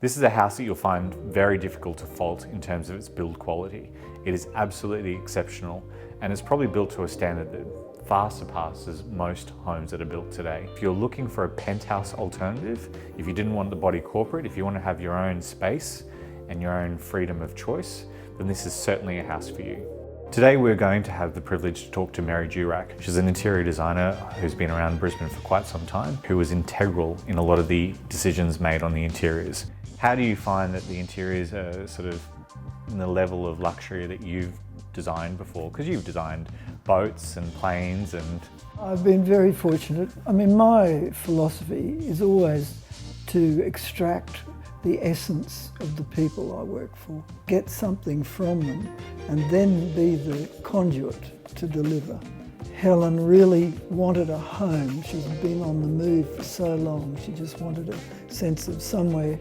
This is a house that you'll find very difficult to fault in terms of its build quality. It is absolutely exceptional, and it's probably built to a standard that far surpasses most homes that are built today. If you're looking for a penthouse alternative, if you didn't want the body corporate, if you want to have your own space and your own freedom of choice, then this is certainly a house for you. Today we're going to have the privilege to talk to Mary Durack. She's an interior designer who's been around Brisbane for quite some time, who was integral in a lot of the decisions made on the interiors. How do you find that the interiors are sort of in the level of luxury that you've designed before? Because you've designed boats and planes and... I've been very fortunate. I mean, my philosophy is always to extract the essence of the people I work for, get something from them, and then be the conduit to deliver. Helen really wanted a home. She's been on the move for so long. She just wanted a sense of somewhere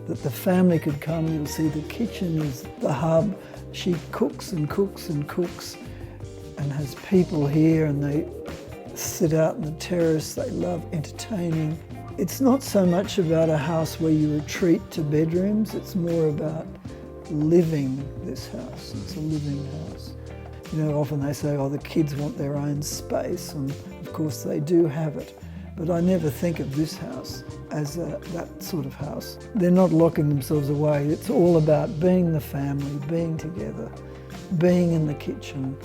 that the family could come. You'll see the kitchen is the hub. She cooks and cooks and cooks and has people here, and they sit out on the terrace. They love entertaining. It's not so much about a house where you retreat to bedrooms, it's more about living this house. It's a living house. You know, often they say, oh, the kids want their own space, and of course they do have it. But I never think of this house as that sort of house. They're not locking themselves away. It's all about being the family, being together, being in the kitchen,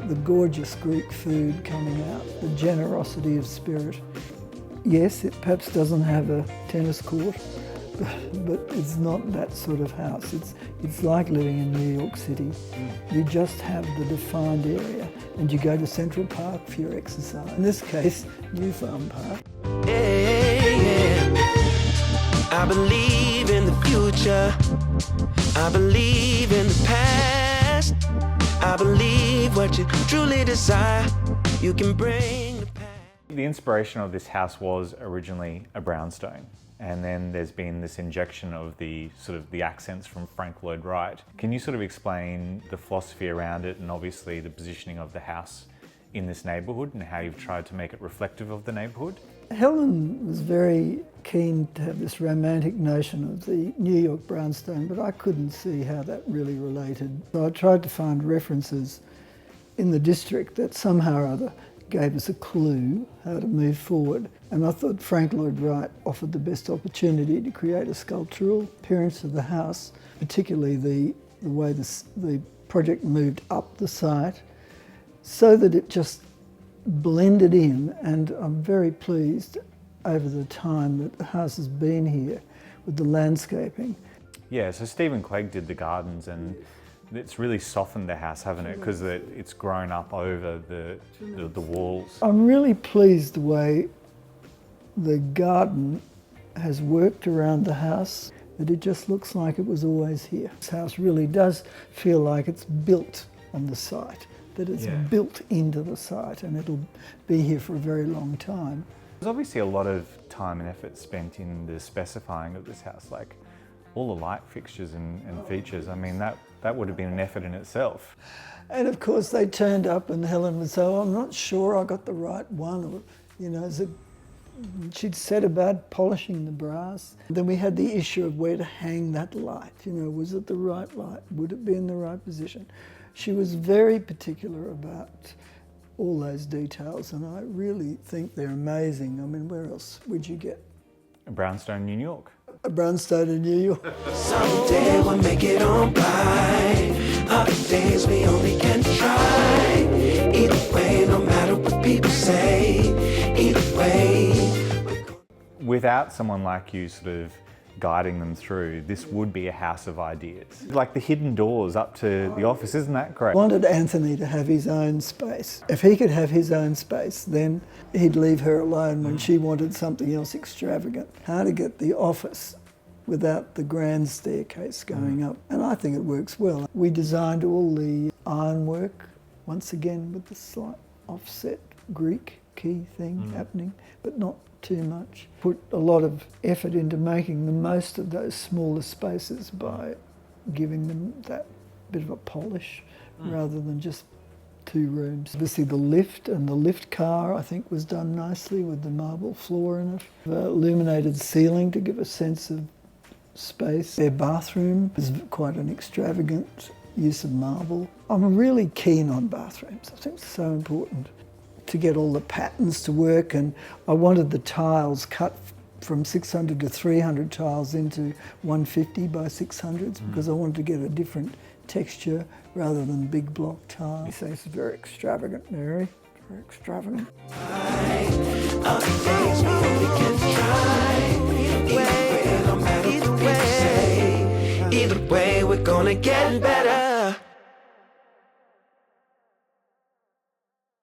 the gorgeous Greek food coming out, the generosity of spirit. Yes, it perhaps doesn't have a tennis court, but it's not that sort of house. It's like living in New York City. You just have the defined area, and you go to Central Park for your exercise. In this case, New Farm Park. I believe in the future. I believe in the past. I believe what you truly desire, you can bring the past. The inspiration of this house was originally a brownstone, and then there's been this injection of the sort of the accents from Frank Lloyd Wright. Can you sort of explain the philosophy around it, and obviously the positioning of the house in this neighbourhood, and how you've tried to make it reflective of the neighbourhood? Helen was very keen to have this romantic notion of the New York brownstone, but I couldn't see how that really related. So I tried to find references in the district that somehow or other gave us a clue how to move forward. And I thought Frank Lloyd Wright offered the best opportunity to create a sculptural appearance of the house, particularly the way the project moved up the site, so that it just blended in. And I'm very pleased over the time that the house has been here with the landscaping. Yeah, so Stephen Clegg did the gardens, and it's really softened the house, haven't it? Because it's grown up over the walls. I'm really pleased the way the garden has worked around the house, that it just looks like it was always here. This house really does feel like it's built on the site, that it's built into the site, and it'll be here for a very long time. There's obviously a lot of time and effort spent in the specifying of this house, like all the light fixtures and features. I mean, that would have been an effort in itself. And of course they turned up and Helen would say, oh, I'm not sure I got the right one, or, you know, she'd set about polishing the brass. Then we had the issue of where to hang that light. You know, was it the right light? Would it be in the right position? She was very particular about all those details, and I really think they're amazing. I mean, where else would you get A brownstone, New York. a brownstone in New York? Someday we'll make it on by. Other days we only can try. Either way, no matter what people say. Either way. Without someone like you sort of guiding them through, this would be a house of ideas. Like the hidden doors up to the office, isn't that great? I wanted Anthony to have his own space. If he could have his own space, then he'd leave her alone when she wanted something else extravagant. How to get the office without the grand staircase going up. And I think it works well. We designed all the ironwork, once again with the slight offset Greek key thing happening, but not too much. Put a lot of effort into making the most of those smaller spaces by giving them that bit of a polish rather than just 2 rooms. Obviously the lift and the lift car I think was done nicely with the marble floor in it. The illuminated ceiling to give a sense of space. Their bathroom is quite an extravagant use of marble. I'm really keen on bathrooms. I think it's so important to get all the patterns to work, and I wanted the tiles cut from 600 to 300 tiles into 150 by 600s because I wanted to get a different texture rather than big block tiles. You say it's very extravagant, Mary. Very extravagant. Either way, we're gonna get better.